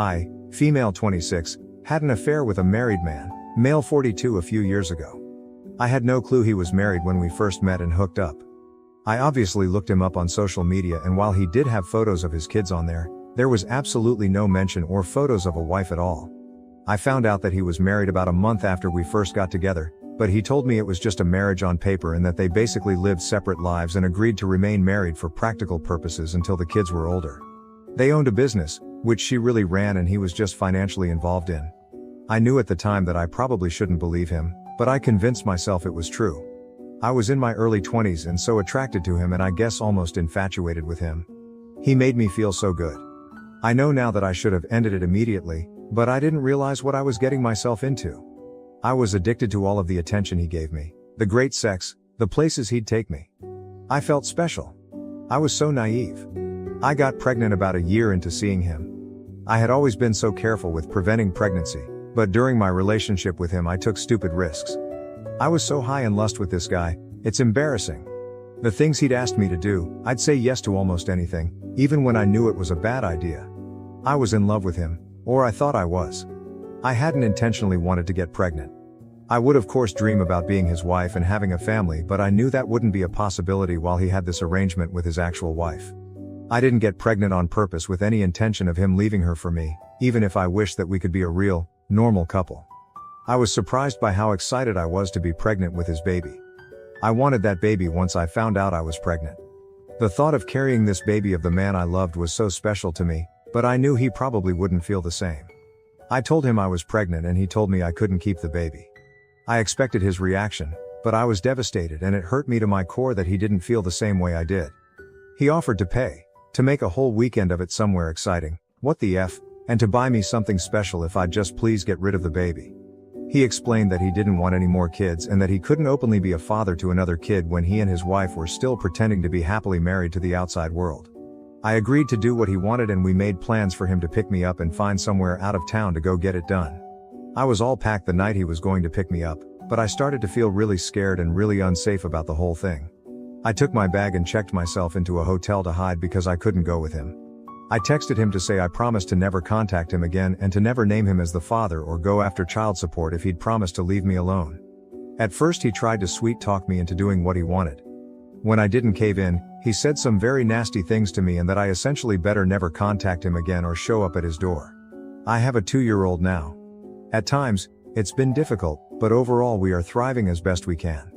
I, female 26, had an affair with a married man, male 42 a few years ago. I had no clue he was married when we first met and hooked up. I obviously looked him up on social media, and while he did have photos of his kids on there was absolutely no mention or photos of a wife at all. I found out that he was married about a month after we first got together, but he told me it was just a marriage on paper and that they basically lived separate lives and agreed to remain married for practical purposes until the kids were older. They owned a business, which she really ran, and he was just financially involved in. I knew at the time that I probably shouldn't believe him, but I convinced myself it was true. I was in my early 20s and so attracted to him, and I guess almost infatuated with him. He made me feel so good. I know now that I should have ended it immediately, but I didn't realize what I was getting myself into. I was addicted to all of the attention he gave me, the great sex, the places he'd take me. I felt special. I was so naive. I got pregnant about a year into seeing him. I had always been so careful with preventing pregnancy, but during my relationship with him I took stupid risks. I was so high in lust with this guy, it's embarrassing. The things he'd asked me to do, I'd say yes to almost anything, even when I knew it was a bad idea. I was in love with him, or I thought I was. I hadn't intentionally wanted to get pregnant. I would of course dream about being his wife and having a family, but I knew that wouldn't be a possibility while he had this arrangement with his actual wife. I didn't get pregnant on purpose with any intention of him leaving her for me, even if I wished that we could be a real, normal couple. I was surprised by how excited I was to be pregnant with his baby. I wanted that baby once I found out I was pregnant. The thought of carrying this baby of the man I loved was so special to me, but I knew he probably wouldn't feel the same. I told him I was pregnant and he told me I couldn't keep the baby. I expected his reaction, but I was devastated, and it hurt me to my core that he didn't feel the same way I did. He offered to pay, to make a whole weekend of it somewhere exciting, what the F, and to buy me something special if I'd just please get rid of the baby. He explained that he didn't want any more kids and that he couldn't openly be a father to another kid when he and his wife were still pretending to be happily married to the outside world. I agreed to do what he wanted, and we made plans for him to pick me up and find somewhere out of town to go get it done. I was all packed the night he was going to pick me up, but I started to feel really scared and really unsafe about the whole thing. I took my bag and checked myself into a hotel to hide because I couldn't go with him. I texted him to say I promised to never contact him again and to never name him as the father or go after child support if he'd promised to leave me alone. At first he tried to sweet talk me into doing what he wanted. When I didn't cave in, he said some very nasty things to me and that I essentially better never contact him again or show up at his door. I have a 2-year-old now. At times, it's been difficult, but overall we are thriving as best we can.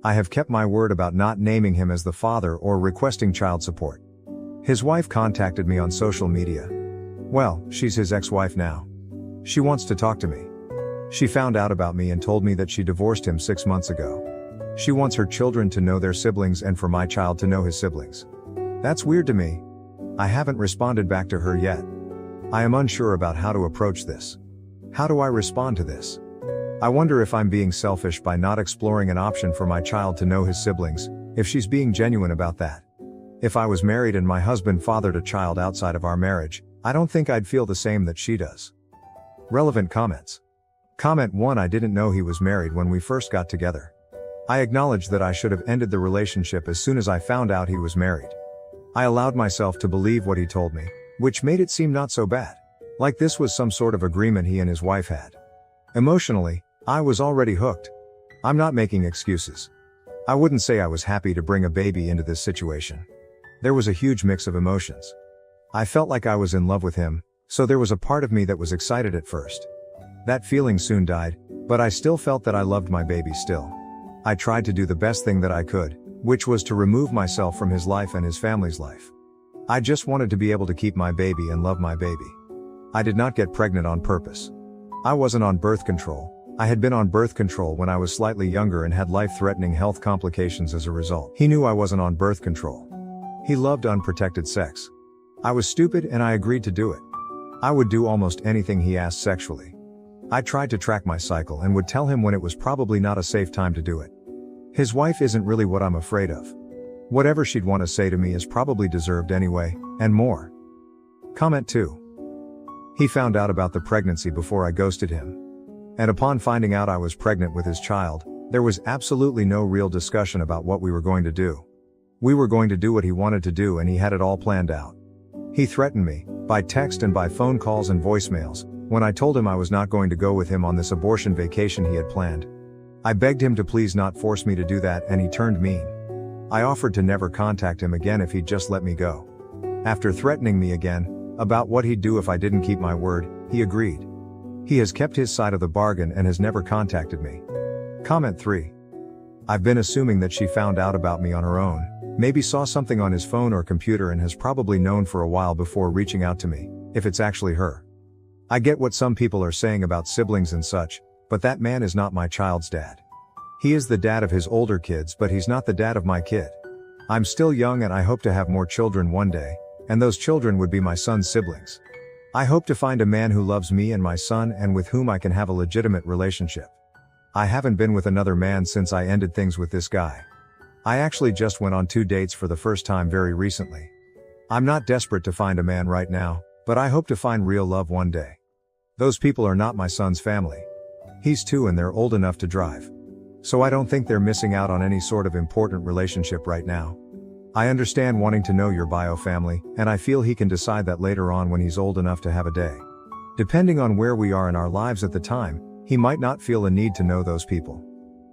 I have kept my word about not naming him as the father or requesting child support. His wife contacted me on social media. Well, she's his ex-wife now. She wants to talk to me. She found out about me and told me that she divorced him 6 months ago. She wants her children to know their siblings and for my child to know his siblings. That's weird to me. I haven't responded back to her yet. I am unsure about how to approach this. How do I respond to this? I wonder if I'm being selfish by not exploring an option for my child to know his siblings, if she's being genuine about that. If I was married and my husband fathered a child outside of our marriage, I don't think I'd feel the same that she does. Relevant comments. Comment 1: I didn't know he was married when we first got together. I acknowledge that I should have ended the relationship as soon as I found out he was married. I allowed myself to believe what he told me, which made it seem not so bad. Like this was some sort of agreement he and his wife had. Emotionally, I was already hooked. I'm not making excuses. I wouldn't say I was happy to bring a baby into this situation. There was a huge mix of emotions. I felt like I was in love with him, so there was a part of me that was excited at first. That feeling soon died, but I still felt that I loved my baby still. I tried to do the best thing that I could, which was to remove myself from his life and his family's life. I just wanted to be able to keep my baby and love my baby. I did not get pregnant on purpose. I wasn't on birth control. I had been on birth control when I was slightly younger and had life-threatening health complications as a result. He knew I wasn't on birth control. He loved unprotected sex. I was stupid and I agreed to do it. I would do almost anything he asked sexually. I tried to track my cycle and would tell him when it was probably not a safe time to do it. His wife isn't really what I'm afraid of. Whatever she'd want to say to me is probably deserved anyway, and more. Comment 2. He found out about the pregnancy before I ghosted him. And upon finding out I was pregnant with his child, there was absolutely no real discussion about what we were going to do. We were going to do what he wanted to do and he had it all planned out. He threatened me, By text and by phone calls and voicemails, when I told him I was not going to go with him on this abortion vacation he had planned. I begged him to please not force me to do that, and he turned mean. I offered to never contact him again if he'd just let me go. After threatening me again about what he'd do if I didn't keep my word, he agreed. He has kept his side of the bargain and has never contacted me. Comment 3. I've been assuming that she found out about me on her own, maybe saw something on his phone or computer and has probably known for a while before reaching out to me, if it's actually her. I get what some people are saying about siblings and such, but that man is not my child's dad. He is the dad of his older kids, but he's not the dad of my kid. I'm still young and I hope to have more children one day, and those children would be my son's siblings. I hope to find a man who loves me and my son and with whom I can have a legitimate relationship. I haven't been with another man since I ended things with this guy. I actually just went on 2 dates for the first time very recently. I'm not desperate to find a man right now, but I hope to find real love one day. Those people are not my son's family. He's 2 and they're old enough to drive. So I don't think they're missing out on any sort of important relationship right now. I understand wanting to know your bio family, and I feel he can decide that later on when he's old enough to have a day. Depending on where we are in our lives at the time, he might not feel a need to know those people.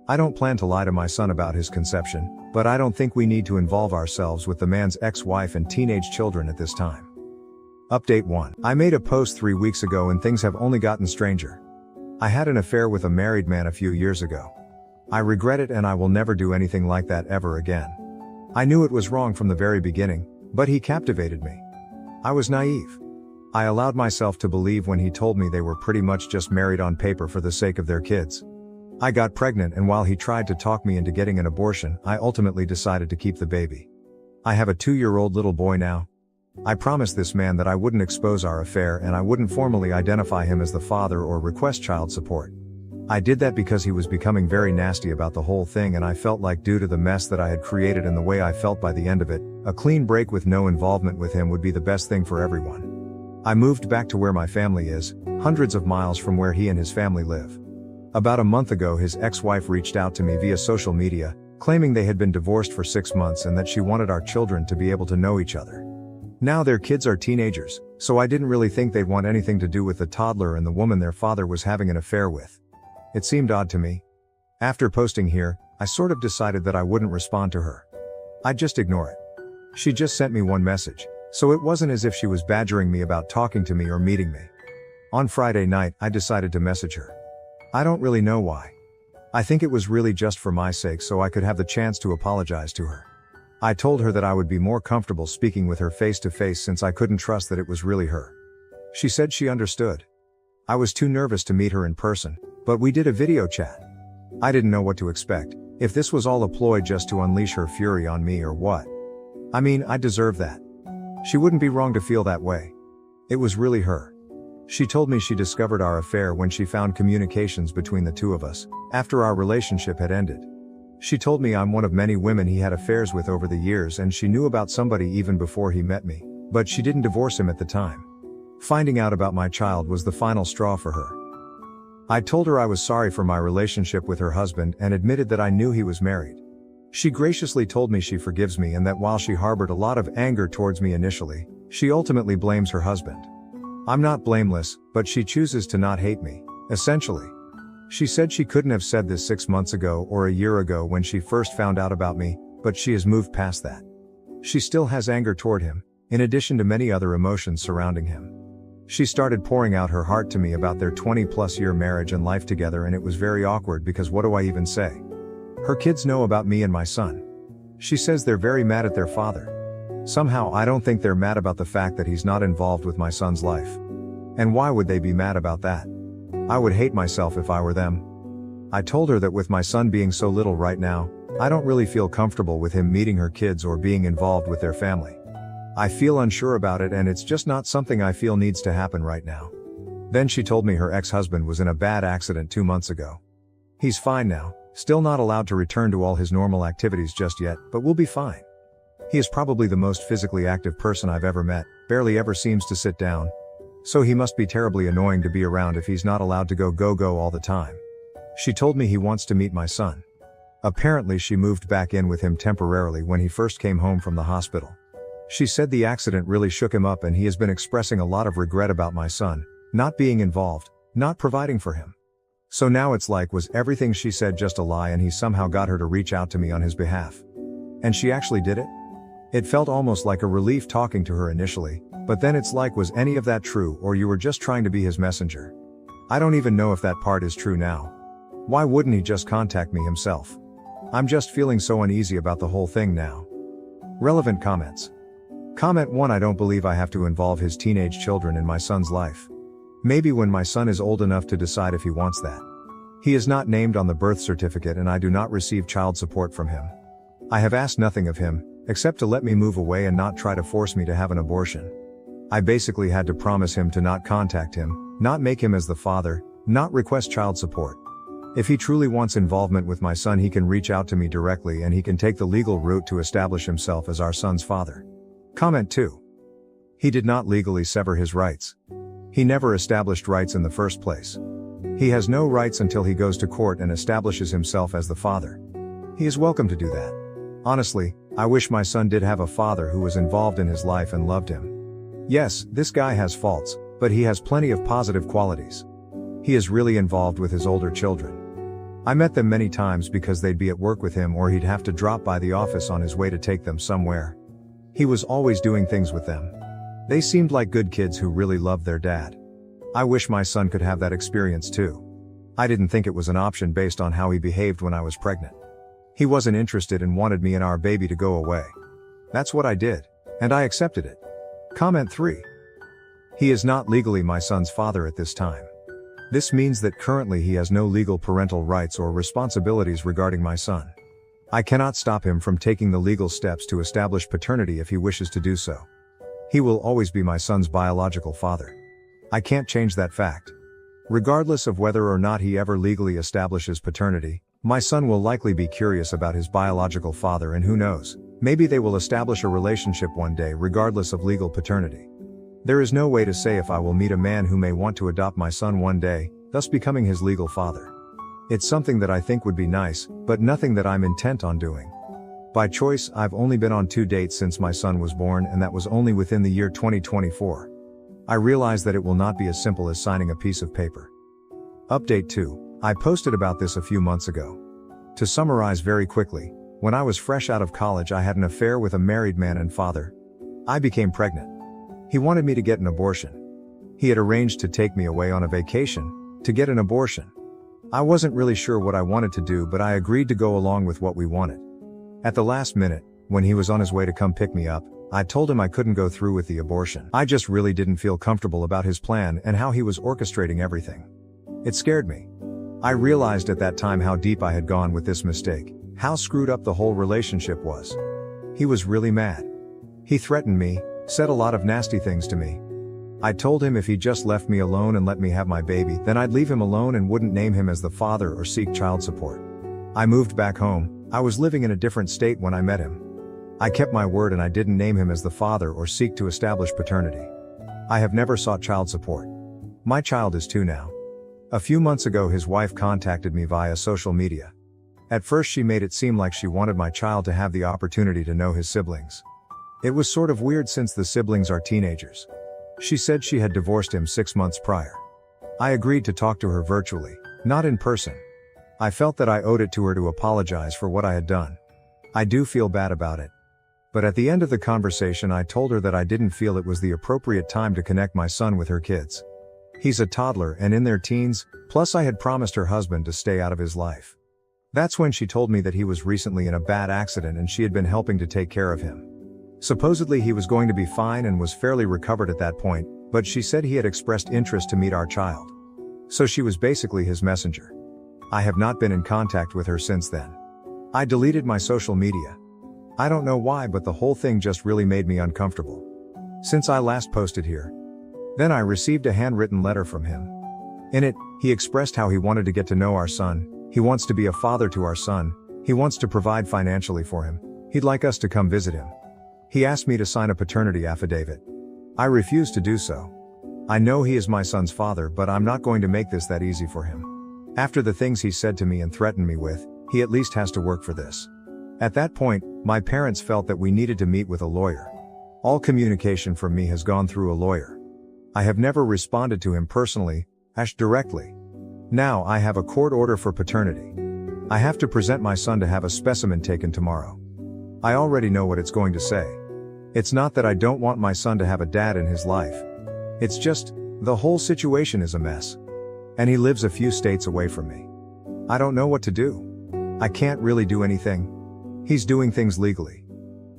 I don't plan to lie to my son about his conception, but I don't think we need to involve ourselves with the man's ex-wife and teenage children at this time. Update 1. I made a post 3 weeks ago and things have only gotten stranger. I had an affair with a married man a few years ago. I regret it and I will never do anything like that ever again. I knew it was wrong from the very beginning, but he captivated me. I was naive. I allowed myself to believe when he told me they were pretty much just married on paper for the sake of their kids. I got pregnant, and while he tried to talk me into getting an abortion, I ultimately decided to keep the baby. I have a 2-year-old little boy now. I promised this man that I wouldn't expose our affair and I wouldn't formally identify him as the father or request child support. I did that because he was becoming very nasty about the whole thing, and I felt like due to the mess that I had created and the way I felt by the end of it, a clean break with no involvement with him would be the best thing for everyone. I moved back to where my family is, hundreds of miles from where he and his family live. About a month ago, his ex-wife reached out to me via social media, claiming they had been divorced for 6 months and that she wanted our children to be able to know each other. Now their kids are teenagers, so I didn't really think they'd want anything to do with the toddler and the woman their father was having an affair with. It seemed odd to me. After posting here, I sort of decided that I wouldn't respond to her. I'd just ignore it. She just sent me one message, so it wasn't as if she was badgering me about talking to me or meeting me. On Friday night, I decided to message her. I don't really know why. I think it was really just for my sake so I could have the chance to apologize to her. I told her that I would be more comfortable speaking with her face to face since I couldn't trust that it was really her. She said she understood. I was too nervous to meet her in person, but we did a video chat. I didn't know what to expect, if this was all a ploy just to unleash her fury on me or what. I mean, I deserve that. She wouldn't be wrong to feel that way. It was really her. She told me she discovered our affair when she found communications between the two of us, after our relationship had ended. She told me I'm one of many women he had affairs with over the years, and she knew about somebody even before he met me, but she didn't divorce him at the time. Finding out about my child was the final straw for her. I told her I was sorry for my relationship with her husband and admitted that I knew he was married. She graciously told me she forgives me and that while she harbored a lot of anger towards me initially, she ultimately blames her husband. I'm not blameless, but she chooses to not hate me, essentially. She said she couldn't have said this 6 months ago or a year ago when she first found out about me, but she has moved past that. She still has anger toward him, in addition to many other emotions surrounding him. She started pouring out her heart to me about their 20-plus year marriage and life together, and it was very awkward because what do I even say? Her kids know about me and my son. She says they're very mad at their father. Somehow I don't think they're mad about the fact that he's not involved with my son's life. And why would they be mad about that? I would hate myself if I were them. I told her that with my son being so little right now, I don't really feel comfortable with him meeting her kids or being involved with their family. I feel unsure about it, and it's just not something I feel needs to happen right now. Then she told me her ex-husband was in a bad accident 2 months ago. He's fine now, still not allowed to return to all his normal activities just yet, but will be fine. He is probably the most physically active person I've ever met, barely ever seems to sit down. So he must be terribly annoying to be around if he's not allowed to go all the time. She told me he wants to meet my son. Apparently she moved back in with him temporarily when he first came home from the hospital. She said the accident really shook him up and he has been expressing a lot of regret about my son, not being involved, not providing for him. So now it's like, was everything she said just a lie and he somehow got her to reach out to me on his behalf? And she actually did it? It felt almost like a relief talking to her initially, but then it's like, was any of that true, or you were just trying to be his messenger? I don't even know if that part is true now. Why wouldn't he just contact me himself? I'm just feeling so uneasy about the whole thing now. Relevant comments. Comment 1. I don't believe I have to involve his teenage children in my son's life. Maybe when my son is old enough to decide if he wants that. He is not named on the birth certificate and I do not receive child support from him. I have asked nothing of him, except to let me move away and not try to force me to have an abortion. I basically had to promise him to not contact him, not make him as the father, not request child support. If he truly wants involvement with my son, he can reach out to me directly and he can take the legal route to establish himself as our son's father. Comment 2. He did not legally sever his rights. He never established rights in the first place. He has no rights until he goes to court and establishes himself as the father. He is welcome to do that. Honestly, I wish my son did have a father who was involved in his life and loved him. Yes, this guy has faults, but he has plenty of positive qualities. He is really involved with his older children. I met them many times because they'd be at work with him or he'd have to drop by the office on his way to take them somewhere. He was always doing things with them. They seemed like good kids who really loved their dad. I wish my son could have that experience too. I didn't think it was an option based on how he behaved when I was pregnant. He wasn't interested and wanted me and our baby to go away. That's what I did, and I accepted it. Comment 3. He is not legally my son's father at this time. This means that currently he has no legal parental rights or responsibilities regarding my son. I cannot stop him from taking the legal steps to establish paternity if he wishes to do so. He will always be my son's biological father. I can't change that fact. Regardless of whether or not he ever legally establishes paternity, my son will likely be curious about his biological father, and who knows, maybe they will establish a relationship one day regardless of legal paternity. There is no way to say if I will meet a man who may want to adopt my son one day, thus becoming his legal father. It's something that I think would be nice, but nothing that I'm intent on doing. By choice, I've only been on 2 dates since my son was born, and that was only within the year 2024. I realize that it will not be as simple as signing a piece of paper. Update 2. I posted about this a few months ago. To summarize very quickly, when I was fresh out of college, I had an affair with a married man and father. I became pregnant. He wanted me to get an abortion. He had arranged to take me away on a vacation to get an abortion. I wasn't really sure what I wanted to do, but I agreed to go along with what we wanted. At the last minute, when he was on his way to come pick me up, I told him I couldn't go through with the abortion. I just really didn't feel comfortable about his plan and how he was orchestrating everything. It scared me. I realized at that time how deep I had gone with this mistake, how screwed up the whole relationship was. He was really mad. He threatened me, said a lot of nasty things to me. I told him if he just left me alone and let me have my baby, then I'd leave him alone and wouldn't name him as the father or seek child support. I moved back home. I was living in a different state when I met him. I kept my word and I didn't name him as the father or seek to establish paternity. I have never sought child support. My child is 2 now. A few months ago, his wife contacted me via social media. At first she made it seem like she wanted my child to have the opportunity to know his siblings. It was sort of weird since the siblings are teenagers. She said she had divorced him 6 months prior. I agreed to talk to her virtually, not in person. I felt that I owed it to her to apologize for what I had done. I do feel bad about it. But at the end of the conversation, I told her that I didn't feel it was the appropriate time to connect my son with her kids. He's a toddler and in their teens, plus I had promised her husband to stay out of his life. That's when she told me that he was recently in a bad accident and she had been helping to take care of him. Supposedly he was going to be fine and was fairly recovered at that point, but she said he had expressed interest to meet our child. So she was basically his messenger. I have not been in contact with her since then. I deleted my social media. I don't know why, but the whole thing just really made me uncomfortable. Since I last posted here. Then I received a handwritten letter from him. In it, he expressed how he wanted to get to know our son, he wants to be a father to our son, he wants to provide financially for him, he'd like us to come visit him. He asked me to sign a paternity affidavit. I refused to do so. I know he is my son's father, but I'm not going to make this that easy for him. After the things he said to me and threatened me with, he at least has to work for this. At that point, my parents felt that we needed to meet with a lawyer. All communication from me has gone through a lawyer. I have never responded to him personally, directly. Now I have a court order for paternity. I have to present my son to have a specimen taken tomorrow. I already know what it's going to say. It's not that I don't want my son to have a dad in his life. It's just, the whole situation is a mess. And he lives a few states away from me. I don't know what to do. I can't really do anything. He's doing things legally.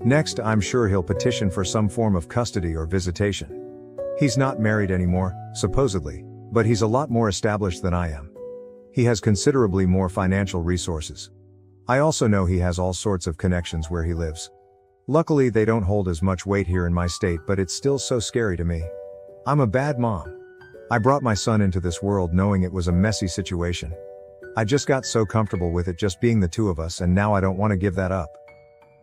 Next, I'm sure he'll petition for some form of custody or visitation. He's not married anymore, supposedly, but he's a lot more established than I am. He has considerably more financial resources. I also know he has all sorts of connections where he lives. Luckily, they don't hold as much weight here in my state, but it's still so scary to me. I'm a bad mom. I brought my son into this world knowing it was a messy situation. I just got so comfortable with it just being the two of us, and now I don't want to give that up.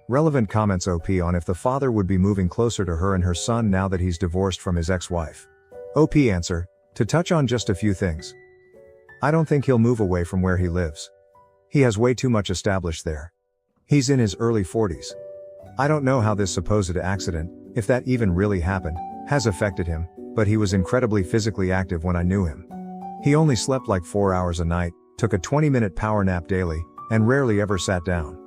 Relevant comments OP on if the father would be moving closer to her and her son now that he's divorced from his ex-wife. OP answer, to touch on just a few things. I don't think he'll move away from where he lives. He has way too much established there. He's in his early 40s. I don't know how this supposed accident, if that even really happened, has affected him, but he was incredibly physically active when I knew him. He only slept like 4 hours a night, took a 20-minute power nap daily, and rarely ever sat down.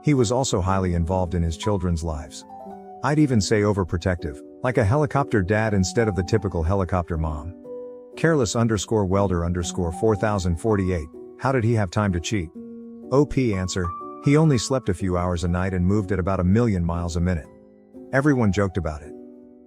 He was also highly involved in his children's lives. I'd even say overprotective, like a helicopter dad instead of the typical helicopter mom. Careless_welder_4048, how did he have time to cheat? OP answer, he only slept a few hours a night and moved at about 1,000,000 miles a minute. Everyone joked about it.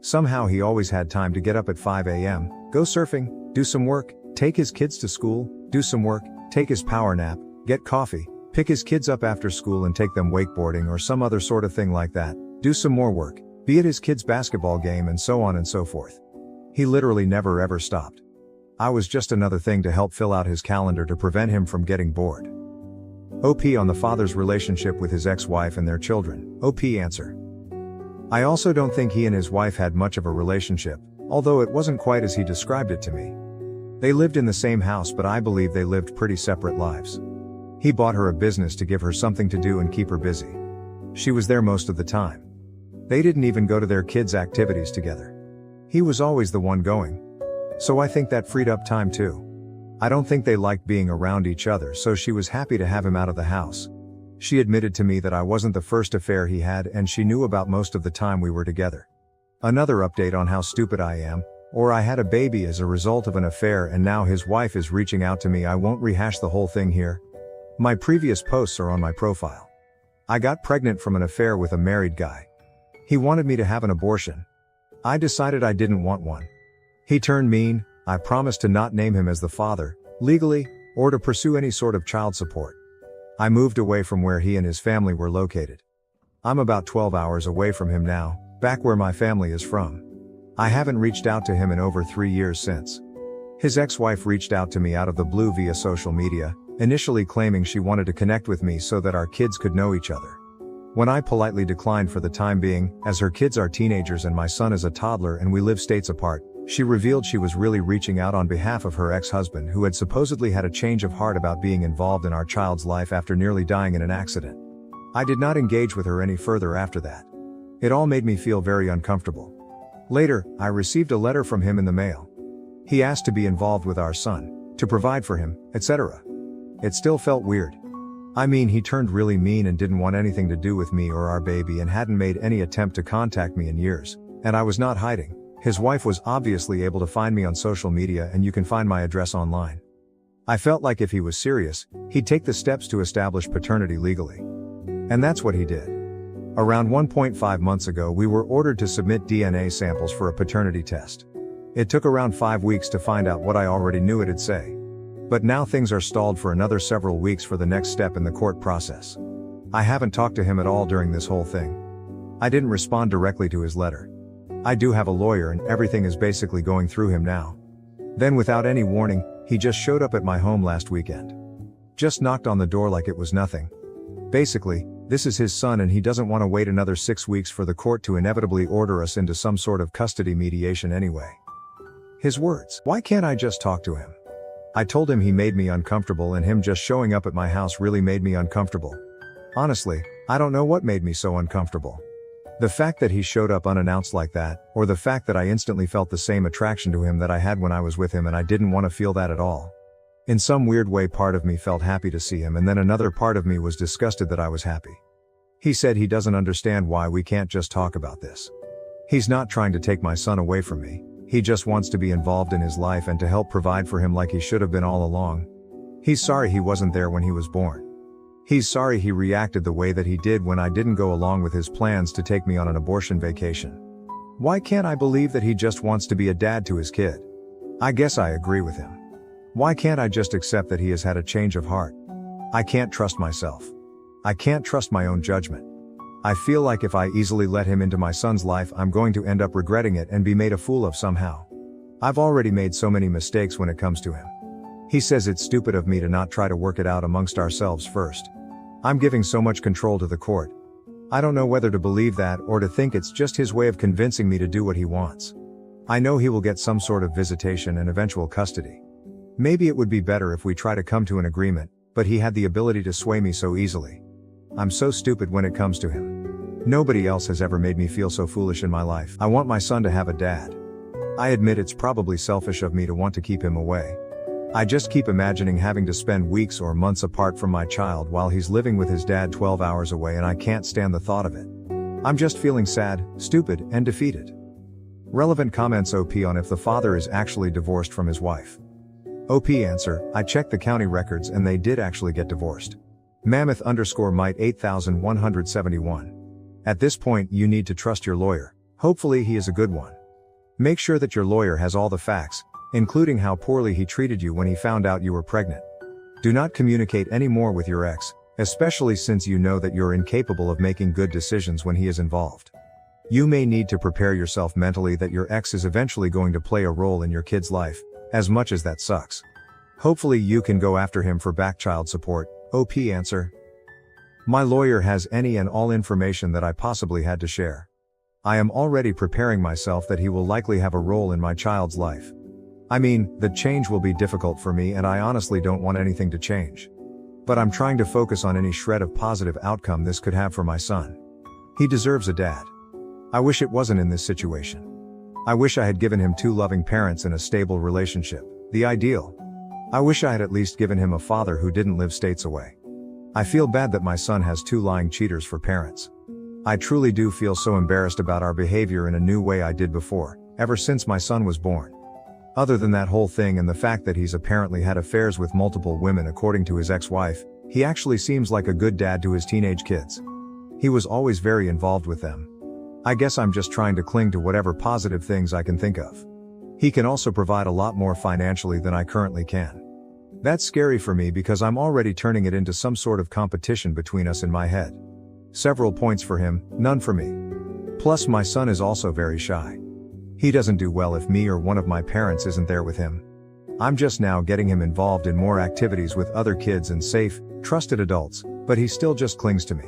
Somehow he always had time to get up at 5 a.m., go surfing, do some work, take his kids to school, do some work, take his power nap, get coffee, pick his kids up after school and take them wakeboarding or some other sort of thing like that, do some more work, be at his kids' basketball game and so on and so forth. He literally never ever stopped. I was just another thing to help fill out his calendar to prevent him from getting bored. OP on the father's relationship with his ex-wife and their children. OP answer. I also don't think he and his wife had much of a relationship, although it wasn't quite as he described it to me. They lived in the same house, but I believe they lived pretty separate lives. He bought her a business to give her something to do and keep her busy. She was there most of the time. They didn't even go to their kids' activities together. He was always the one going. So I think that freed up time too. I don't think they liked being around each other, so she was happy to have him out of the house. She admitted to me that I wasn't the first affair he had, and she knew about most of the time we were together. Another update on how stupid I am, or I had a baby as a result of an affair and now his wife is reaching out to me. I won't rehash the whole thing here. My previous posts are on my profile. I got pregnant from an affair with a married guy. He wanted me to have an abortion. I decided I didn't want one. He turned mean. I promised to not name him as the father, legally, or to pursue any sort of child support. I moved away from where he and his family were located. I'm about 12 hours away from him now, back where my family is from. I haven't reached out to him in over 3 years since. His ex-wife reached out to me out of the blue via social media, initially claiming she wanted to connect with me so that our kids could know each other. When I politely declined for the time being, as her kids are teenagers and my son is a toddler and we live states apart, she revealed she was really reaching out on behalf of her ex-husband, who had supposedly had a change of heart about being involved in our child's life after nearly dying in an accident. I did not engage with her any further after that. It all made me feel very uncomfortable. Later, I received a letter from him in the mail. He asked to be involved with our son, to provide for him, etc. It still felt weird. I mean, he turned really mean and didn't want anything to do with me or our baby and hadn't made any attempt to contact me in years, and I was not hiding. His wife was obviously able to find me on social media, and you can find my address online. I felt like if he was serious, he'd take the steps to establish paternity legally. And that's what he did. Around 1.5 months ago, we were ordered to submit DNA samples for a paternity test. It took around 5 weeks to find out what I already knew it'd say. But now things are stalled for another several weeks for the next step in the court process. I haven't talked to him at all during this whole thing. I didn't respond directly to his letter. I do have a lawyer and everything is basically going through him now. Then without any warning, he just showed up at my home last weekend. Just knocked on the door like it was nothing. Basically, this is his son and he doesn't want to wait another 6 weeks for the court to inevitably order us into some sort of custody mediation anyway. His words, why can't I just talk to him? I told him he made me uncomfortable and him just showing up at my house really made me uncomfortable. Honestly, I don't know what made me so uncomfortable. The fact that he showed up unannounced like that, or the fact that I instantly felt the same attraction to him that I had when I was with him and I didn't want to feel that at all. In some weird way, part of me felt happy to see him and then another part of me was disgusted that I was happy. He said he doesn't understand why we can't just talk about this. He's not trying to take my son away from me, he just wants to be involved in his life and to help provide for him like he should have been all along. He's sorry he wasn't there when he was born. He's sorry he reacted the way that he did when I didn't go along with his plans to take me on an abortion vacation. Why can't I believe that he just wants to be a dad to his kid? I guess I agree with him. Why can't I just accept that he has had a change of heart? I can't trust myself. I can't trust my own judgment. I feel like if I easily let him into my son's life, I'm going to end up regretting it and be made a fool of somehow. I've already made so many mistakes when it comes to him. He says it's stupid of me to not try to work it out amongst ourselves first. I'm giving so much control to the court. I don't know whether to believe that or to think it's just his way of convincing me to do what he wants. I know he will get some sort of visitation and eventual custody. Maybe it would be better if we try to come to an agreement, but he had the ability to sway me so easily. I'm so stupid when it comes to him. Nobody else has ever made me feel so foolish in my life. I want my son to have a dad. I admit it's probably selfish of me to want to keep him away. I just keep imagining having to spend weeks or months apart from my child while he's living with his dad 12 hours away and I can't stand the thought of it. I'm just feeling sad, stupid, and defeated. Relevant comments OP on if the father is actually divorced from his wife. OP answer, I checked the county records and they did actually get divorced. Mammoth_Mite 8171. At this point you need to trust your lawyer. Hopefully he is a good one. Make sure that your lawyer has all the facts, including how poorly he treated you when he found out you were pregnant. Do not communicate any more with your ex, especially since you know that you're incapable of making good decisions when he is involved. You may need to prepare yourself mentally that your ex is eventually going to play a role in your kid's life, as much as that sucks. Hopefully you can go after him for back child support. OP answer. My lawyer has any and all information that I possibly had to share. I am already preparing myself that he will likely have a role in my child's life. I mean, the change will be difficult for me and I honestly don't want anything to change. But I'm trying to focus on any shred of positive outcome this could have for my son. He deserves a dad. I wish it wasn't in this situation. I wish I had given him 2 loving parents in a stable relationship, the ideal. I wish I had at least given him a father who didn't live states away. I feel bad that my son has 2 lying cheaters for parents. I truly do feel so embarrassed about our behavior in a new way I did before, ever since my son was born. Other than that whole thing and the fact that he's apparently had affairs with multiple women according to his ex-wife, he actually seems like a good dad to his teenage kids. He was always very involved with them. I guess I'm just trying to cling to whatever positive things I can think of. He can also provide a lot more financially than I currently can. That's scary for me because I'm already turning it into some sort of competition between us in my head. Several points for him, none for me. Plus my son is also very shy. He doesn't do well if me or one of my parents isn't there with him. I'm just now getting him involved in more activities with other kids and safe, trusted adults, but he still just clings to me.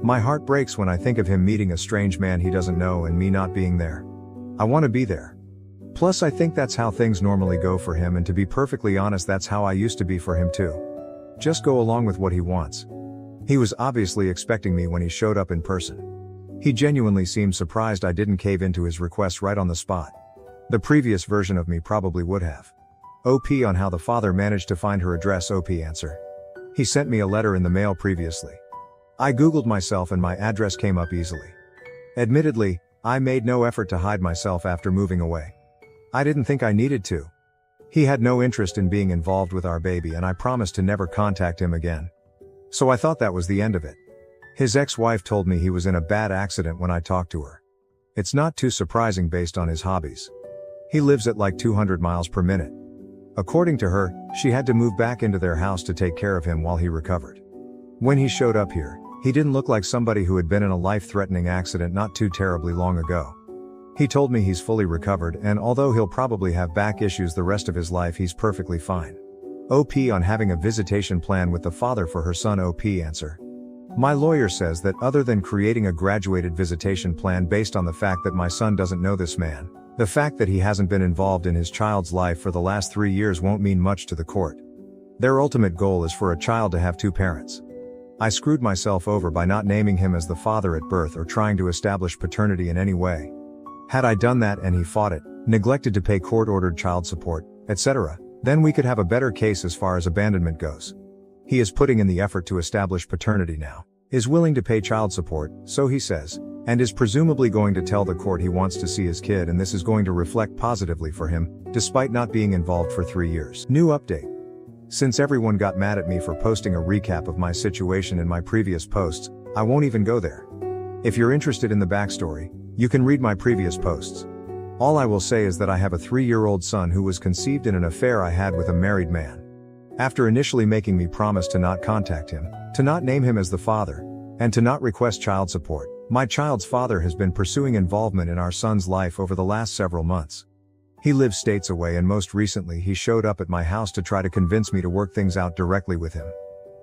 My heart breaks when I think of him meeting a strange man he doesn't know and me not being there. I want to be there. Plus I think that's how things normally go for him, and to be perfectly honest that's how I used to be for him too. Just go along with what he wants. He was obviously expecting me when he showed up in person. He genuinely seemed surprised I didn't cave into his request right on the spot. The previous version of me probably would have. OP on how the father managed to find her address. OP answer. He sent me a letter in the mail previously. I googled myself and my address came up easily. Admittedly, I made no effort to hide myself after moving away. I didn't think I needed to. He had no interest in being involved with our baby and I promised to never contact him again. So I thought that was the end of it. His ex-wife told me he was in a bad accident when I talked to her. It's not too surprising based on his hobbies. He lives at like 200 miles per minute. According to her, she had to move back into their house to take care of him while he recovered. When he showed up here, he didn't look like somebody who had been in a life-threatening accident not too terribly long ago. He told me he's fully recovered and although he'll probably have back issues the rest of his life, he's perfectly fine. OP on having a visitation plan with the father for her son. OP answer. My lawyer says that other than creating a graduated visitation plan based on the fact that my son doesn't know this man, the fact that he hasn't been involved in his child's life for the last 3 years won't mean much to the court. Their ultimate goal is for a child to have 2 parents. I screwed myself over by not naming him as the father at birth or trying to establish paternity in any way. Had I done that and he fought it, neglected to pay court-ordered child support, etc., then we could have a better case as far as abandonment goes. He is putting in the effort to establish paternity now, is willing to pay child support, so he says, and is presumably going to tell the court he wants to see his kid, and this is going to reflect positively for him, despite not being involved for 3 years. New update. Since everyone got mad at me for posting a recap of my situation in my previous posts, I won't even go there. If you're interested in the backstory, you can read my previous posts. All I will say is that I have a 3-year-old son who was conceived in an affair I had with a married man. After initially making me promise to not contact him, to not name him as the father, and to not request child support, my child's father has been pursuing involvement in our son's life over the last several months. He lives states away, and most recently he showed up at my house to try to convince me to work things out directly with him.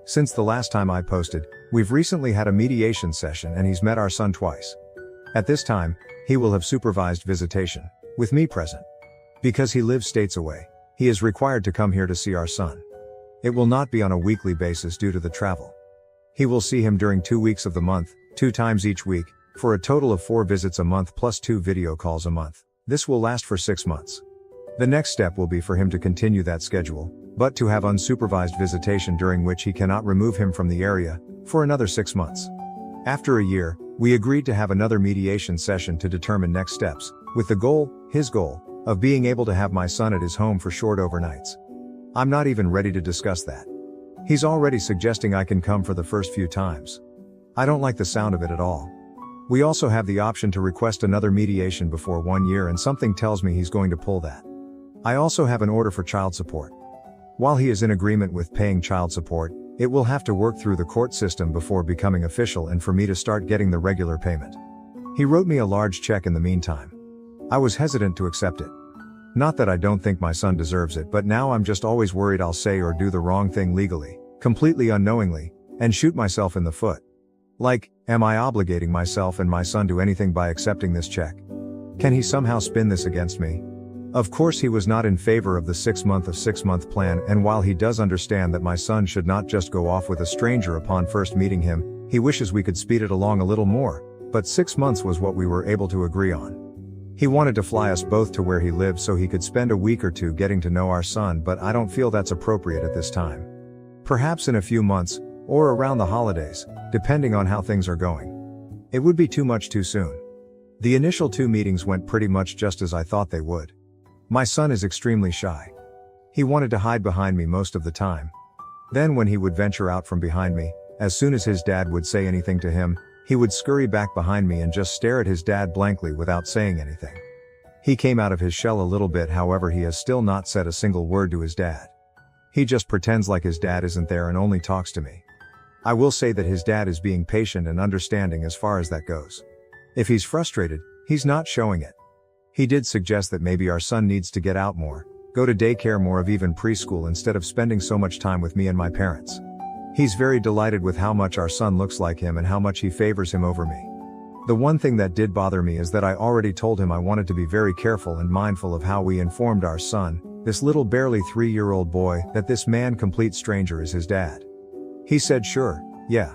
Since the last time I posted, we've recently had a mediation session and he's met our son twice. At this time, he will have supervised visitation, with me present. Because he lives states away, he is required to come here to see our son. It will not be on a weekly basis due to the travel. He will see him during 2 weeks of the month, 2 times each week, for a total of 4 visits a month plus 2 video calls a month. This will last for 6 months. The next step will be for him to continue that schedule, but to have unsupervised visitation during which he cannot remove him from the area, for another 6 months. After a year, we agreed to have another mediation session to determine next steps, with the goal, his goal, of being able to have my son at his home for short overnights. I'm not even ready to discuss that. He's already suggesting I can come for the first few times. I don't like the sound of it at all. We also have the option to request another mediation before 1 year, and something tells me he's going to pull that. I also have an order for child support. While he is in agreement with paying child support, it will have to work through the court system before becoming official and for me to start getting the regular payment. He wrote me a large check in the meantime. I was hesitant to accept it. Not that I don't think my son deserves it, but now I'm just always worried I'll say or do the wrong thing legally, completely unknowingly, and shoot myself in the foot. Like, am I obligating myself and my son to anything by accepting this check? Can he somehow spin this against me? Of course he was not in favor of the 6-month plan, and while he does understand that my son should not just go off with a stranger upon first meeting him, he wishes we could speed it along a little more, but 6 months was what we were able to agree on. He wanted to fly us both to where he lives so he could spend a week or 2 getting to know our son, but I don't feel that's appropriate at this time. Perhaps in a few months, or around the holidays, depending on how things are going. It would be too much too soon. The initial 2 meetings went pretty much just as I thought they would. My son is extremely shy. He wanted to hide behind me most of the time. Then when he would venture out from behind me, as soon as his dad would say anything to him, he would scurry back behind me and just stare at his dad blankly without saying anything. He came out of his shell a little bit, however he has still not said a single word to his dad. He just pretends like his dad isn't there and only talks to me. I will say that his dad is being patient and understanding as far as that goes. If he's frustrated, he's not showing it. He did suggest that maybe our son needs to get out more, go to daycare more of even preschool instead of spending so much time with me and my parents. He's very delighted with how much our son looks like him and how much he favors him over me. The one thing that did bother me is that I already told him I wanted to be very careful and mindful of how we informed our son, this little barely 3-year-old boy, that this man complete stranger is his dad. He said sure, yeah.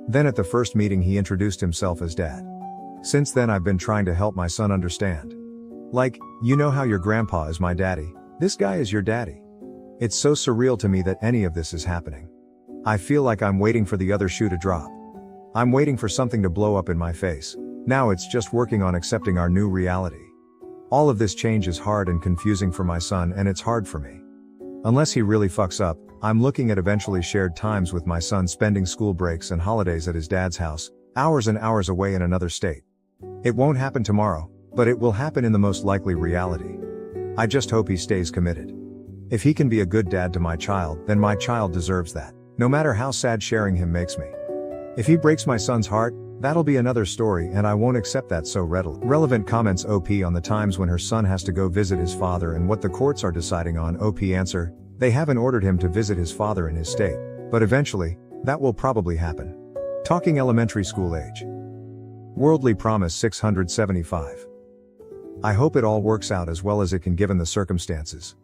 Then at the first meeting he introduced himself as dad. Since then I've been trying to help my son understand. Like, you know how your grandpa is my daddy, this guy is your daddy. It's so surreal to me that any of this is happening. I feel like I'm waiting for the other shoe to drop. I'm waiting for something to blow up in my face. Now it's just working on accepting our new reality. All of this change is hard and confusing for my son, and it's hard for me. Unless he really fucks up, I'm looking at eventually shared times with my son, spending school breaks and holidays at his dad's house, hours and hours away in another state. It won't happen tomorrow, but it will happen in the most likely reality. I just hope he stays committed. If he can be a good dad to my child, then my child deserves that, no matter how sad sharing him makes me. If he breaks my son's heart, that'll be another story, and I won't accept that so readily. Relevant comments. OP on the times when her son has to go visit his father and what the courts are deciding on. OP answer, they haven't ordered him to visit his father in his state, but eventually, that will probably happen. Talking elementary school age. Worldly Promise 675. I hope it all works out as well as it can given the circumstances.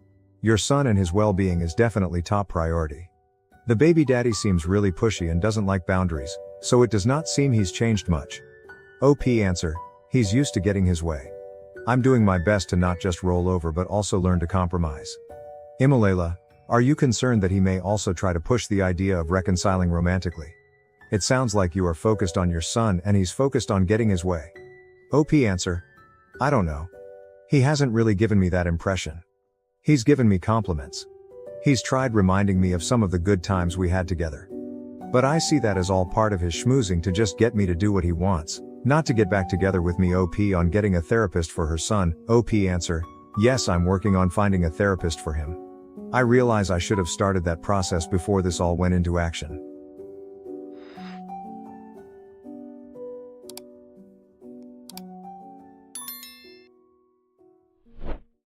Your son and his well-being is definitely top priority. The baby daddy seems really pushy and doesn't like boundaries, so it does not seem he's changed much. OP answer, he's used to getting his way. I'm doing my best to not just roll over but also learn to compromise. Imalela, are you concerned that he may also try to push the idea of reconciling romantically? It sounds like you are focused on your son and he's focused on getting his way. OP answer, I don't know. He hasn't really given me that impression. He's given me compliments. He's tried reminding me of some of the good times we had together. But I see that as all part of his schmoozing to just get me to do what he wants, not to get back together with me. OP on getting a therapist for her son. OP answer, yes, I'm working on finding a therapist for him. I realize I should have started that process before this all went into action.